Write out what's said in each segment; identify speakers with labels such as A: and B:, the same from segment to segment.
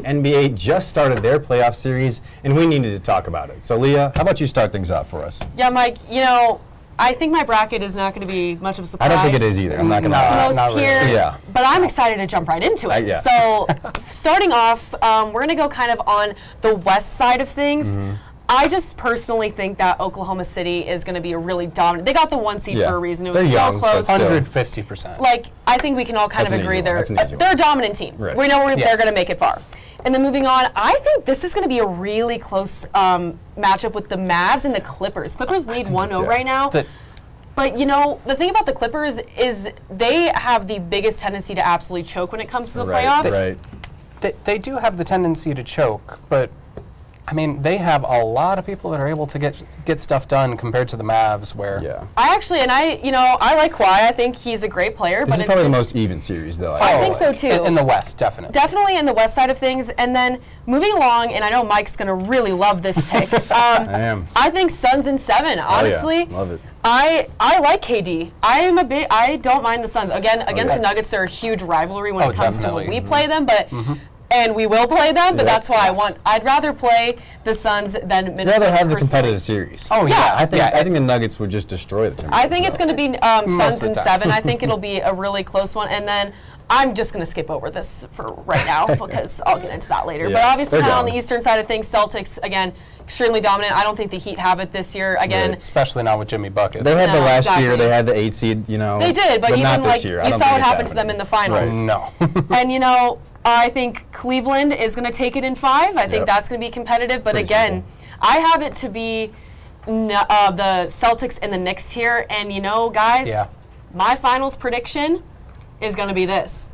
A: NBA just started their playoff series, and we needed to talk about it. So, Leah, how about you start things off for us?
B: Yeah, Mike, I think my bracket is not going to be much of a surprise.
A: I don't think it is either. I'm not going to
B: lie. It's most here,
A: yeah.
B: But I'm excited to jump right into it.
A: Yeah.
B: So, starting off, we're going to go kind of on the west side of things. I just personally think that Oklahoma City is going to be a really dominant. They got the 1 seed for a reason. It was so close.
C: 150%.
B: Like, I think we can all kind of agree they're a dominant team.
A: Right.
B: We know they're going to make it far. And then moving on, I think this is going to be a really close matchup with the Mavs and the Clippers. Clippers lead 1-0 right now. But, the thing about the Clippers is they have the biggest tendency to absolutely choke when it comes to the playoffs.
A: Right.
C: They do have the tendency to choke, but I mean, they have a lot of people that are able to get stuff done compared to the Mavs, where
B: I like Kawhi. I think he's a great player.
A: This is probably the most even series, though.
B: I think so too.
C: In the West, definitely.
B: Definitely in the West side of things. And then moving along, and I know Mike's gonna really love this pick.
A: I am.
B: I think Suns in 7. Honestly,
A: love it.
B: I like KD. I don't mind the Suns. Again, against the Nuggets, they're a huge rivalry when it comes to when we play them, but. And we will play them, but that's why I'd rather play the Suns than Minnesota.
A: I'd rather have the competitive series.
C: Oh yeah,
A: I think the Nuggets would just destroy the Timberwolves.
B: I think it's going to be Suns in 7. I think it'll be a really close one, and then I'm just going to skip over this for right now because I'll get into that later. But obviously, on the Eastern side of things, Celtics again extremely dominant. I don't think the Heat have it this year again.
C: Especially not with Jimmy Buckets.
A: They had the last year. They had the 8 seed. They
B: did, but even
A: not
B: like
A: this year.
B: you saw what happened to them in the finals.
C: No.
B: And I think Cleveland is going to take it in 5. I think that's going to be competitive. But again, I have it to be the Celtics and the Knicks here. And guys, my finals prediction is going to be this.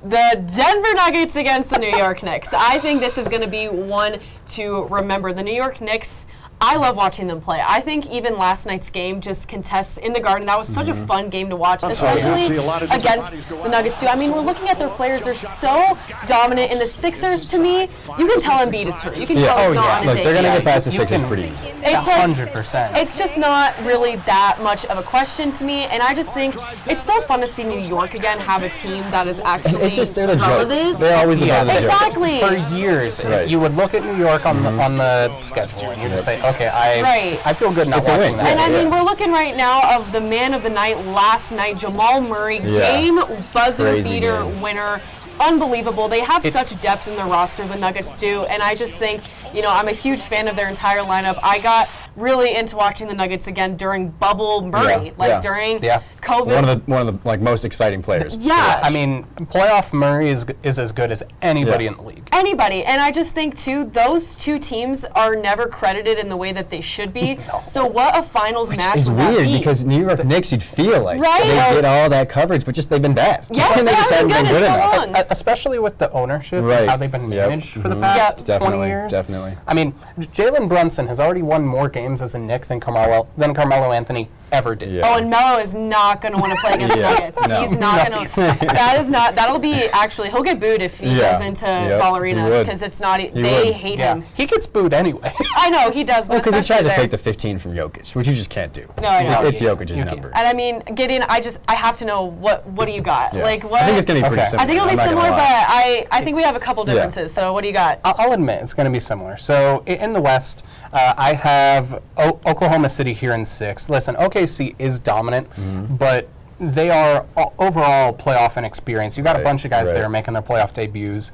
B: The Denver Nuggets against the New York Knicks. I think this is going to be one to remember. The New York Knicks, I love watching them play. I think even last night's game, just contests in the Garden, that was such a fun game to watch, especially against the Nuggets too. I mean, we're looking at their players. They're so dominant. And the Sixers, to me, you can tell Embiid is hurt. You can tell it's not on his
A: they're going to get past the Sixers pretty easy.
B: It's
C: 100%.
B: It's just not really that much of a question to me. And I just think it's so fun to see New York again have a team that is actually
A: they're the joke. They're always the joke.
B: Exactly.
C: For years, you would look at New York on the schedule and you'd just say, okay, I feel good not watching that.
B: And I mean, we're looking right now of the man of the night last night, Jamal Murray, game buzzer beater winner. Unbelievable. They have such depth in their roster, the Nuggets do, and I just think, I'm a huge fan of their entire lineup. I got really into watching the Nuggets again during Bubble Murray, during COVID.
A: One of the most exciting players.
B: Yeah.
C: I mean, playoff Murray is as good as anybody in the league.
B: Anybody. And I just think, too, those two teams are never credited in the way that they should be. No. So what a finals match
A: is
B: would that
A: weird
B: be?
A: because New York Knicks, you'd feel like they get all that coverage, but just they've been bad.
B: Yes, they haven't been good in so long.
C: Especially with the ownership and how they've been managed for the past 20 years.
A: Definitely.
C: I mean, Jalen Brunson has already won more games as a Knick than Carmelo Anthony ever did.
B: Yeah. Oh, and Melo is not going to want to play against the Nuggets. No. He's not going to. That'll be actually, he'll get booed if he goes into Ball Arena because it's not, they hate him.
C: He gets booed anyway.
B: I know, he does.
A: Because he tries to take the 15 from Jokic, which you just can't do.
B: No, I know.
A: It's Jokic's number.
B: And I mean, Gideon, I have to know, what do you got?
A: Yeah.
B: Like, what?
A: I think it's going to be pretty similar.
B: I think it'll be similar, but I think we have a couple differences. So what do you got?
C: I'll admit it's going to be similar. So in the West, I have Oklahoma City here in 6. Listen, OKC is dominant, but they are overall playoff inexperienced. You got a bunch of guys there making their playoff debuts.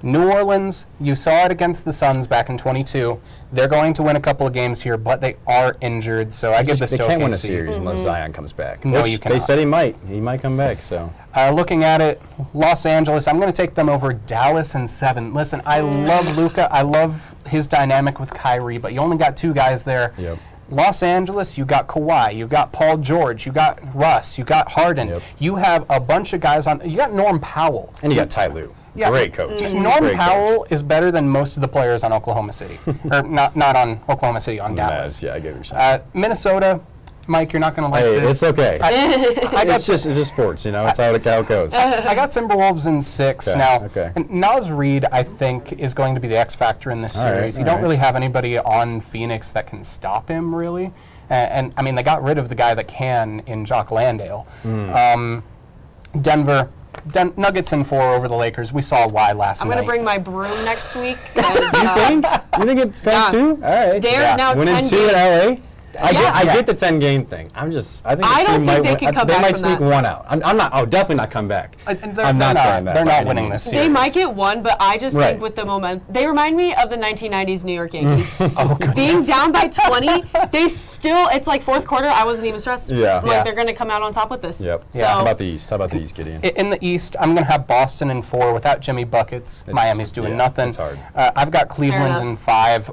C: New Orleans, you saw it against the Suns back in 22. They're going to win a couple of games here, but they are injured, so I give this to OKC.
A: They can't win a series unless Zion comes back.
C: No, you cannot.
A: They said he might. He might come back, so.
C: Looking at it, Los Angeles, I'm going to take them over Dallas in 7. Listen, I love Luka. I love his dynamic with Kyrie, but you only got 2 guys there.
A: Yep.
C: Los Angeles, you got Kawhi, you got Paul George, you got Russ, you got Harden. Yep. You have a bunch of guys on. You got Norm Powell.
A: And you got Ty Lue. Yeah. Great coach.
C: Norm Powell is better than most of the players on Oklahoma City. Or not on Oklahoma City, on Dallas.
A: Yeah, I get what you're saying.
C: Minnesota, Mike, you're not going to like this.
A: It's okay. It's just sports, It's how it goes.
C: I got Timberwolves in 6 now. And Naz Reid, I think, is going to be the X factor in this series. You don't really have anybody on Phoenix that can stop him, really. And I mean, they got rid of the guy that can in Jock Landale. Denver, Nuggets in 4 over the Lakers. We saw why last
B: I'm
C: night.
B: going to bring my broom next week. 'Cause,
A: You think it's going
B: Yeah.
A: to? All right.
B: They're now
A: Winning
B: 10
A: 2 in
B: games.
A: LA. I get the
C: Yes.
A: 10-game thing. I think
B: I
A: the
B: don't
A: team
B: think
A: might
B: they
A: win.
B: can come
A: They
B: back
A: might
B: from
A: sneak
B: that.
A: one out. I'm not. Oh, definitely not come back.
C: They're
A: I'm not saying that.
C: They're
A: by
C: not
A: any
C: winning
A: means.
C: this
B: They
C: series.
B: might get one, but I just
A: Right.
B: think with the momentum, they remind me of the 1990s New York Yankees.
C: Oh, goodness.
B: Being down by 20, they still, it's like fourth quarter, I wasn't even stressed.
A: Yeah.
B: I'm like,
C: Yeah.
B: they're going to come out on top with this.
A: Yep.
B: So,
A: How about the East? How about the East, Gideon?
C: In the East, I'm going to have Boston in 4 without Jimmy Buckets. Miami's doing nothing.
A: it's hard.
C: I've got Cleveland
B: enough.
C: in 5.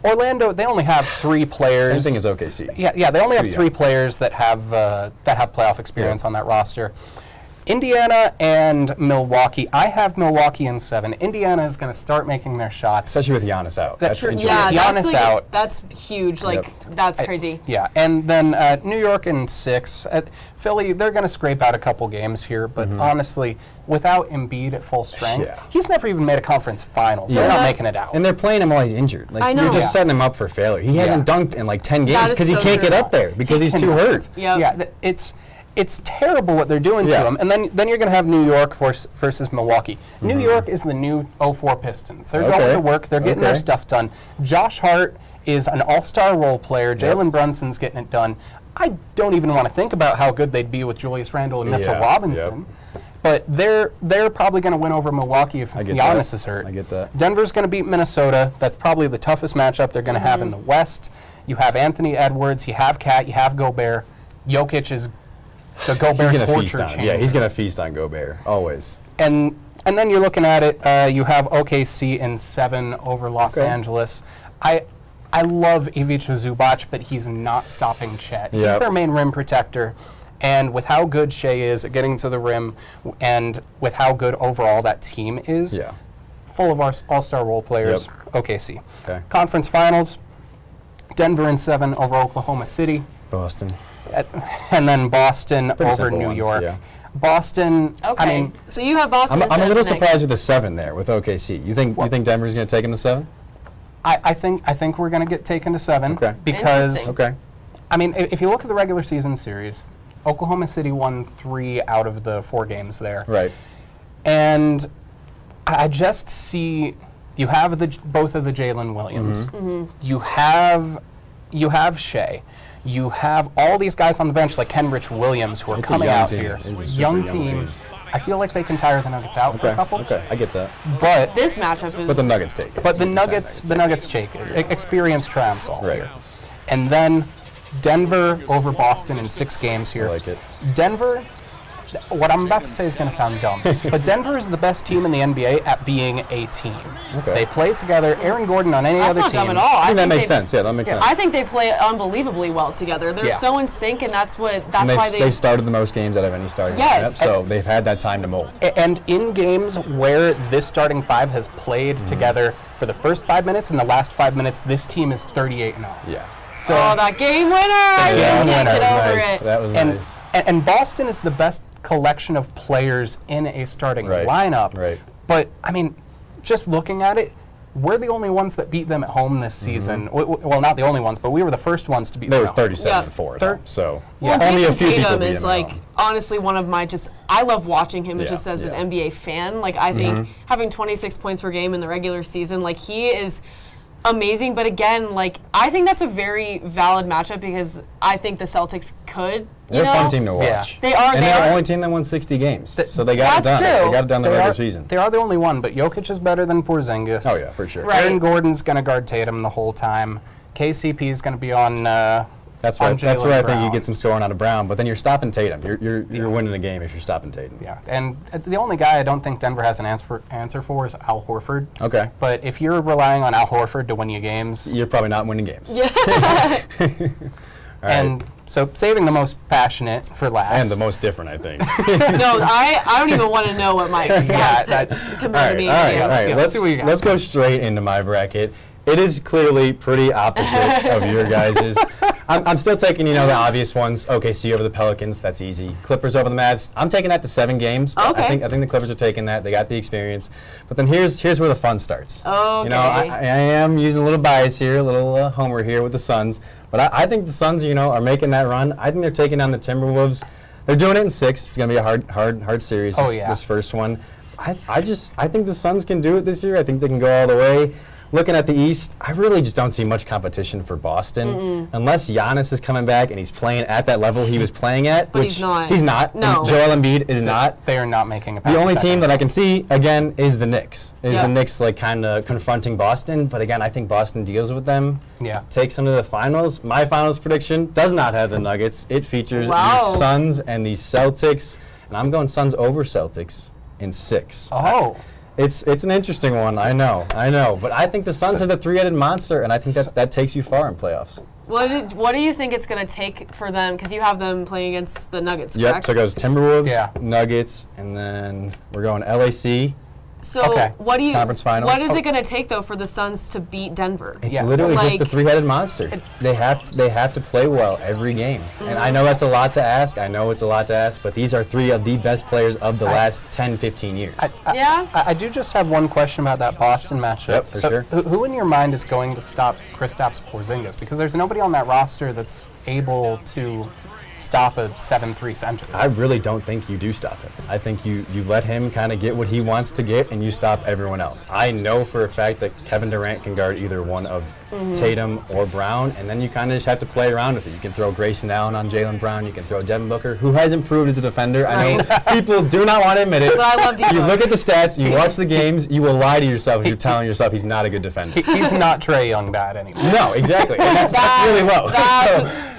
C: Orlando, they only have 3 players.
A: Same thing as OKC.
C: Yeah, they only have 3
A: young.
C: players that have playoff experience on that roster. Indiana and Milwaukee. I have Milwaukee in 7. Indiana is going to start making their shots.
A: Especially with Giannis out.
C: That's true.
A: interesting.
B: yeah,
C: Giannis
B: that's, like,
C: out.
B: that's huge. Like, that's crazy.
C: Yeah, and then New York in 6. Philly, they're going to scrape out a couple games here, but honestly, without Embiid at full strength,
A: Yeah.
C: he's never even made a conference finals. They're
A: Yeah.
C: not making it out.
A: And they're playing him while he's injured. Like,
B: I know.
A: You're just
B: Yeah.
A: setting him up for failure. He hasn't dunked in like 10 games
B: is
A: because he
B: so
A: can't
B: true.
A: get up there because he's too hurt.
B: Yep.
C: Yeah, it's terrible what they're doing
A: Yeah.
C: to him. And then you're going to have New York versus Milwaukee. New York is the new 04 Pistons. They're
A: Okay.
C: going to work. They're getting their
A: Okay.
C: stuff done. Josh Hart is an all-star role player. Jalen Brunson's getting it done. I don't even want to think about how good they'd be with Julius Randle and Mitchell
A: Yeah,
C: Robinson. But they're probably going to win over Milwaukee if
A: I get
C: Giannis
A: that.
C: is hurt.
A: I get that.
C: Denver's going to beat Minnesota. That's probably the toughest matchup they're going to have in the West. You have Anthony Edwards, you have Kat, you have Gobert. Jokic is the
A: He's
C: Gobert
A: going to feast
C: torture
A: on it.
C: chamber.
A: Yeah, he's going to feast on Gobert, always.
C: And then you're looking at it, you have OKC in 7 over Los
A: Okay.
C: Angeles. I love Ivica Zubac, but he's not stopping Chet. He's
A: Yep.
C: their main rim protector. And with how good Shea is at getting to the rim and with how good overall that team is,
A: Yeah.
C: full of our all-star role players,
A: Yep.
C: OKC.
A: Okay.
C: Conference Finals, Denver in 7 over Oklahoma City.
A: Boston.
C: And then Boston
A: Pretty
C: over
A: simple
C: New
A: ones,
C: York.
A: yeah.
C: Boston,
B: Okay.
C: I mean,
B: so you have Boston
A: I'm a
B: instead of
A: little
B: the Knicks.
A: surprised with the 7 there with OKC. You think Denver's going to take him to 7?
C: I think we're going to get taken to 7
A: Okay.
C: because
B: Interesting.
A: Okay.
C: I mean, if you look at the regular season series, Oklahoma City won 3 out of the 4 games there.
A: Right.
C: And I just see you have both of the Jalen Williams. You have Shea. You have all these guys on the bench like Kenrich Williams who are
A: It's a
C: coming
A: young
C: out
A: team.
C: here.
A: It's a super
C: Young
A: young
C: team.
A: team.
C: I feel like they can tire the Nuggets out for a
A: Okay.
C: couple.
A: Okay. I get that.
C: But
B: This matchup is.
A: But the Nuggets take it.
C: But the Nuggets take it. Experience triumphs all
A: Right.
C: here. And then Denver over Boston in 6 games
A: I
C: here.
A: like it.
C: Denver, what I'm about to say is going to sound dumb, but Denver is the best team in the NBA at being a team.
A: Okay.
C: They play together. Aaron Gordon on any
B: That's
C: other
B: not
C: team.
B: dumb at all.
A: I think that makes
B: they-
A: sense. Yeah, that makes sense.
B: I think they play unbelievably well together. They're
C: Yeah.
B: so in sync, and that's
A: and
B: why
A: they started the most games out of any starting
B: Yes.
A: lineup, so they've had that time to mold.
C: And in games where this starting 5 has played
A: Mm-hmm.
C: together for the first 5 minutes and the last 5 minutes, this team is 38-0.
A: Yeah.
C: So
B: Oh, that game winner! I
C: game
B: can't
C: winner.
B: get over
A: Nice.
B: it.
A: That was
C: and,
A: nice.
C: and Boston is the best collection of players in a starting
A: Right.
C: lineup.
A: Right.
C: But I mean, just looking at it, we're the only ones that beat them at home this season. Well, not the only ones, but we were the first ones to beat
A: They
C: them.
A: were
C: at home.
A: 37-4,
C: Thir-
A: so
B: Well,
A: only a
B: Jason
A: few people
B: Tatum
A: beat
B: is
A: him at
B: like
A: home.
B: honestly one of my I love watching him
A: Yeah,
B: just as an
A: yeah.
B: NBA fan. Like I think having 26 points per game in the regular season, like he is amazing. But again, like I think that's a very valid matchup because I think the Celtics could.
A: They're
B: You
A: a
B: know,
A: fun team to watch.
C: Yeah.
B: They are.
A: And
B: They
A: they're the
B: are.
A: only team that won 60 games, so they got it
B: That's
A: done.
B: true.
A: They got it done in the
C: They
A: regular
C: are,
A: season.
C: they are the only one, but Jokic is better than Porzingis.
A: Oh yeah, for sure.
B: Right.
C: Aaron Gordon's going to guard Tatum the whole time. KCP is going to be on.
A: That's
C: on
A: right. That's
C: Jaylen
A: where I think
C: Brown.
A: you get some scoring out of Brown, but then you're stopping Tatum. You're winning the game if you're stopping Tatum.
C: Yeah, and the only guy I don't think Denver has an answer for is Al Horford.
A: Okay.
C: But if you're relying on Al Horford to win you games,
A: You're probably not winning games.
B: Yeah.
A: All right.
C: and so saving the most passionate for last.
A: And the most different, I think.
B: No, I don't even want to know what my
C: Yeah, that's-
B: compared to me.
A: all right.
C: Yeah, let's see what you got.
A: Let's go straight into my bracket. It is clearly pretty opposite of your guys's. I'm still taking, the obvious ones. OKC over the Pelicans, that's easy. Clippers over the Mavs. I'm taking that to 7 games. But
B: Okay.
A: I think the Clippers are taking that. They got the experience. But then here's where the fun starts.
B: Okay.
A: I am using a little bias here, a little homer here with the Suns. But I think the Suns, are making that run. I think they're taking on the Timberwolves. They're doing it in 6. It's going to be a hard series.
C: Oh,
A: this,
C: yeah.
A: this first one. I think the Suns can do it this year. I think they can go all the way. Looking at the East, I really just don't see much competition for Boston. Unless Giannis is coming back and he's playing at that level he was playing at,
B: But
A: which
B: he's not.
A: He's not.
B: No.
A: And Joel Embiid is not.
C: They are not making a pass.
A: The only team that I can see, again, is the Knicks. The
B: Yeah.
A: Knicks, like, kind of confronting Boston. But again, I think Boston deals with them.
C: Yeah.
A: Takes them to the finals. My finals prediction does not have the Nuggets. It features
B: Wow.
A: the Suns and the Celtics. And I'm going Suns over Celtics in 6.
C: Oh.
A: It's an interesting one, I know. But I think the Suns are the three-headed monster, and I think that takes you far in playoffs.
B: What do you think it's going to take for them? Because you have them playing against the Nuggets,
A: Yep,
B: correct?
A: so it goes Timberwolves,
C: Yeah.
A: Nuggets, and then we're going LAC.
B: So
C: Okay.
B: what do you?
A: Conference finals.
B: What is it going to take though for the Suns to beat Denver?
A: It's
C: Yeah.
A: literally just
B: Like-
A: the three-headed monster. They have to play well every game. And I know that's a lot to ask. But these are 3 of the best players of the last 10, 15 years.
B: Yeah.
C: I do just have one question about that Boston matchup.
A: Yep, for sure.
C: Who in your mind is going to stop Kristaps Porzingis? Because there's nobody on that roster that's able to stop a 7-3 center.
A: I really don't think you do stop him. I think you let him kind of get what he wants to get, and you stop everyone else. I know for a fact that Kevin Durant can guard either one of Tatum or Brown, and then you kind of just have to play around with it. You can throw Grayson Allen on Jaylen Brown. You can throw Devin Booker, who has improved as a defender. I know people do not want to admit it.
B: But I love
A: You
B: D-Book.
A: look at the stats, you watch the games, you will lie to yourself if you're telling yourself he's not a good defender.
C: He's not Trae Young bad anymore.
A: No, exactly. And that's really low.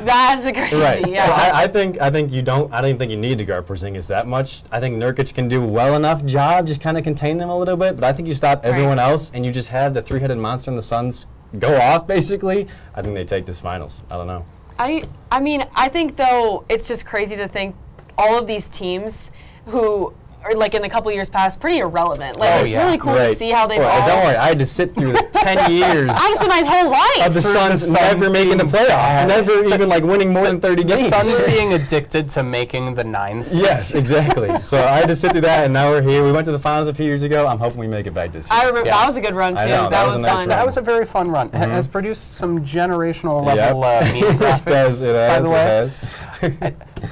B: That's a crazy.
A: Right.
B: Yeah.
A: So I don't even think you need to guard Porzingis that much. I think Nurkic can do well enough job, just kind of contain them a little bit. But I think you stop everyone else, and you just have the three-headed monster in the Suns go off. Basically, I think they take this finals. I don't know.
B: I mean, I think though it's just crazy to think all of these teams who are like in the couple years past pretty irrelevant. Like
C: Oh,
B: it's
C: yeah.
B: really cool to see how they've
A: Well,
B: all.
A: don't worry, I had to sit through the 10 years
B: Honestly, my whole life.
A: of the
C: For the
A: Suns
C: Suns
A: never making the
C: being
A: playoffs,
C: bad.
A: never even like winning more than 30
C: The
A: games.
C: Suns being addicted to making the 9s.
A: Yes, exactly. So I had to sit through that, and now we're here. We went to the finals a few years ago. I'm hoping we make it back this year.
B: I remember
C: Yeah.
B: that was a good run too.
A: I know,
B: that was
A: a nice
B: fun.
A: run.
C: That was a very fun run. Has produced some generational
A: Yep.
C: level meme graphics,
A: It
C: by the way.
A: has.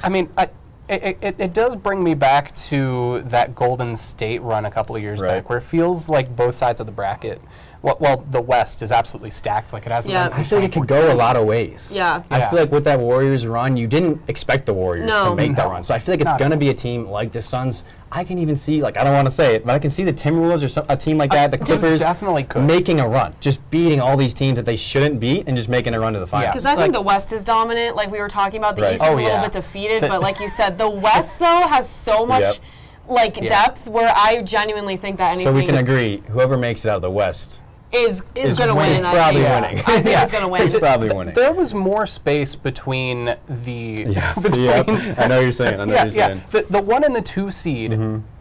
C: I mean, it does bring me back to that Golden State run a couple of years
A: Right.
C: back, where it feels like both sides of the bracket, well, the West is absolutely stacked like it hasn't
B: Yeah.
C: been
A: I
C: since
A: feel like it could go a lot of ways.
B: Yeah.
A: I
C: Yeah.
A: feel like with that Warriors run, you didn't expect the Warriors
B: No.
A: to make that
C: No.
A: run. So I feel like it's
C: Not
A: going to
C: at
A: be a team like the Suns. I can even see, like, I don't want to say it, but I can see the Timberwolves or a team like that, the Clippers,
C: definitely could.
A: making a run, just beating all these teams that they shouldn't beat and just making a run to the finals.
B: Because I think the West is dominant. Like we were talking about, the
A: Right.
B: East is
C: Oh,
B: a little
C: yeah.
B: bit defeated. But like you said, the West though has so much
A: Yep.
B: like
C: Yeah.
B: depth where I genuinely think that anything
A: So we can agree, whoever makes it out of the West
B: is going to win. I
A: probably
B: think.
A: winning.
B: I think it's going to win.
A: It's probably winning.
C: There was more space between the
A: Yeah, yep. I know what you're saying. I know what you're saying.
C: The 1 and the 2 seed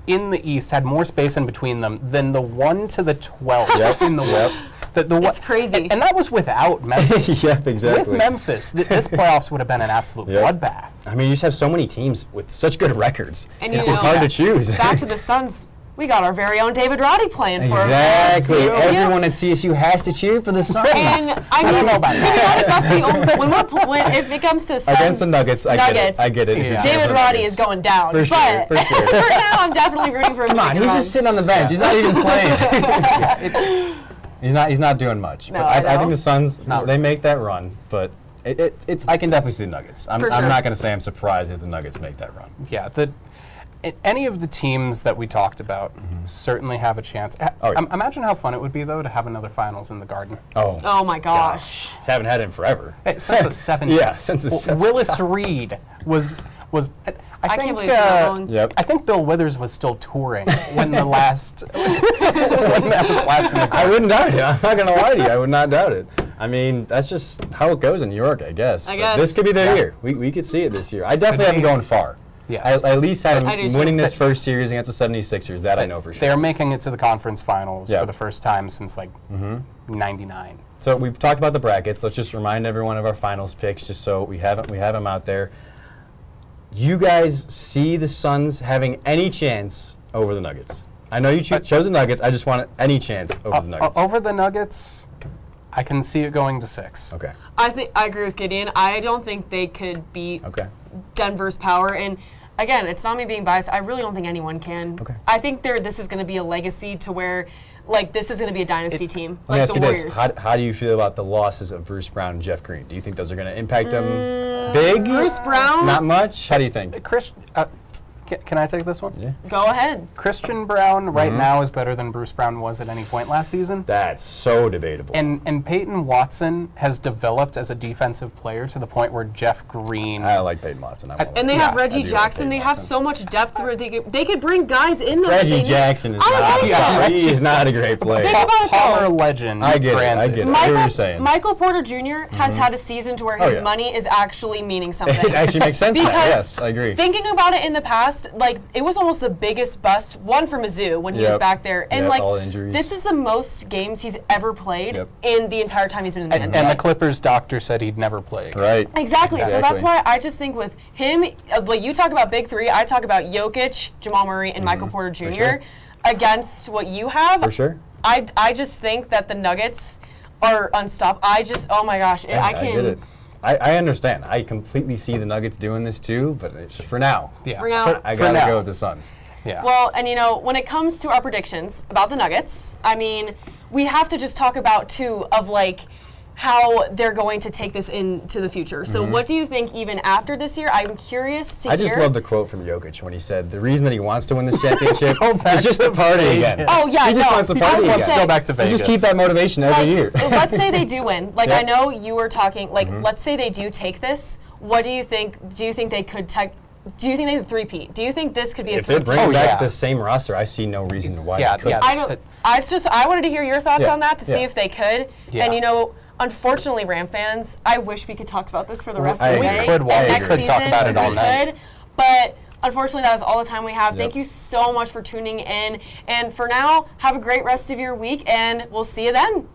C: in the East had more space in between them than the 1 to the 12
A: Yep.
C: in the West.
B: It's crazy.
C: And that was without Memphis.
A: Yep, exactly.
C: With Memphis, this playoffs would have been an absolute
A: Yep.
C: bloodbath.
A: I mean, you just have so many teams with such good records.
B: And
A: it's
B: you
A: just
B: know-
A: hard to choose.
B: Back to the Suns. We got our very own David Roddy playing for us.
A: Exactly.
B: CSU.
A: Everyone at CSU has to cheer for the Suns.
B: And I mean,
C: don't know about
B: to be
C: that.
B: honest, that's the only if it comes to Suns
A: Against the Nuggets, I get it. I get it. if you're
C: Yeah.
A: cheering
B: David
A: for the
B: Roddy
A: Nuggets.
B: is going down.
A: For sure,
B: but
A: for sure.
B: for now, I'm definitely rooting for him.
A: Come on, he's just sitting on the bench. He's not even playing. He's not doing much.
B: No,
A: But
B: I
A: I
B: know.
A: think the Suns,
C: Not
A: they make that run. But it's I can definitely see the Nuggets. I'm
B: For sure.
A: not going to say I'm surprised if the Nuggets make that run.
C: Yeah, any of the teams that we talked about certainly have a chance.
A: Oh, yeah.
C: Imagine how fun it would be, though, to have another finals in the Garden.
B: Oh my gosh.
A: Haven't had it in forever.
C: Since the 70s.
A: Yeah, since the 70s.
C: Willis Reed was I
B: can't
C: think
B: believe it's been that long.
A: Yep.
C: I think Bill Withers was still touring when the last when that was last in the
A: I
C: Garden.
A: wouldn't doubt it. I'm not going to lie to you. I would not doubt it. I mean, that's just how it goes in New York, I guess.
B: I
A: But
B: guess.
A: this could be their
C: Yeah.
A: year. We could see it this year. I definitely have them
C: be.
A: going far.
C: Yes.
A: I at least have
B: I do
A: them
B: too.
A: winning this first series against the 76ers. That I know for sure.
C: They're making it to the conference finals
A: Yeah.
C: for the first time since like '99.
A: So we've talked about the brackets. Let's just remind everyone of our finals picks, just so we have them out there. You guys see the Suns having any chance over the Nuggets? I know you chose the Nuggets. I just want any chance over the Nuggets.
C: Over the Nuggets, I can see it going to 6.
A: Okay.
B: I agree with Gideon. I don't think they could beat
A: Okay.
B: Denver's power. And again, it's not me being biased. I really don't think anyone can.
A: Okay.
B: I think this is going to be a legacy to where, like, this is going to be a dynasty team,
A: Let me
B: like
A: ask
B: the
A: you
B: Warriors.
A: this: how do you feel about the losses of Bruce Brown and Jeff Green? Do you think those are going to impact them big?
B: Bruce Brown?
A: Not much. How do you think?
C: Can I take this one?
A: Yeah.
B: Go ahead.
C: Christian Brown right now is better than Bruce Brown was at any point last season.
A: That's so debatable.
C: And Peyton Watson has developed as a defensive player to the point where Jeff Green.
A: I like Peyton Watson.
B: And they have
C: Yeah,
B: Reggie
A: I do like
B: Jackson.
A: Peyton
B: they have
A: Watson.
B: so much depth where they could bring guys in there. that
A: Reggie
B: they need.
A: Jackson is
B: I
A: not.
B: like
C: Yeah,
A: He is not a great player.
B: Think about it, though.
C: Palmer legend.
A: I get it. I
C: granted.
A: get it. I hear what you're saying.
B: Michael Porter Jr. has had a season to where his
A: yeah.
B: money is actually meaning something.
A: It actually makes sense now.
B: Because
A: Yes, I agree.
B: Thinking about it in the past, like, it was almost the biggest bust, one for Mizzou when he was
A: Yep.
B: back there. And,
A: Yep,
B: like,
A: all injuries.
B: this is the most games he's ever played
A: Yep.
B: in the entire time he's been in the NBA.
C: And the Clippers doctor said he'd never play again.
A: Right.
B: Exactly. So that's
A: Exactly.
B: why I just think with him, like, you talk about big three, I talk about Jokic, Jamal Murray, and Michael Porter Jr.
A: sure.
B: against what you have.
A: For sure.
B: I just think that the Nuggets are unstoppable. Oh my gosh, I can.
A: get it. I understand. I completely see the Nuggets doing this too, but it's for now.
C: Yeah.
B: For now.
A: I
C: For
A: gotta
C: now.
A: go with the Suns.
C: Yeah.
B: Well, and when it comes to our predictions about the Nuggets, I mean, we have to just talk about too of like how they're going to take this into the future. So what do you think even after this year? I'm curious to hear.
A: I just love the quote from Jokic when he said the reason that he wants to win this championship
C: back
A: is just
C: to
A: to party
C: Vegas.
A: again.
B: Oh yeah,
A: He just
B: no.
A: wants to
B: I
A: party
B: was
A: again.
B: gonna
C: Let's
B: say,
C: go back to Vegas.
A: Just keep that motivation every year.
B: let's say they do win. Like
A: Yeah.
B: I know you were talking. Like let's say they do take this. What do you think? Do you think they could Do you think they could three-peat? Do you think this could be a
A: If it
B: three-peat?
A: brings
C: Oh,
A: back
C: yeah.
A: the same roster, I see no reason why
C: Yeah,
A: they couldn't.
C: yeah.
B: I don't. I wanted to hear your thoughts
A: Yeah,
B: on that to see
A: yeah.
B: if they could.
C: Yeah.
B: And unfortunately, Ram fans, I wish we could talk about this for the rest
A: I
B: of the
A: agree.
B: day.
A: We could,
B: and
A: Wally.
B: next
A: We
C: could talk
B: season,
C: about it
B: we
C: all night.
B: could, but unfortunately, that is all the time we have.
A: Yep.
B: Thank you so much for tuning in. And for now, have a great rest of your week, and we'll see you then.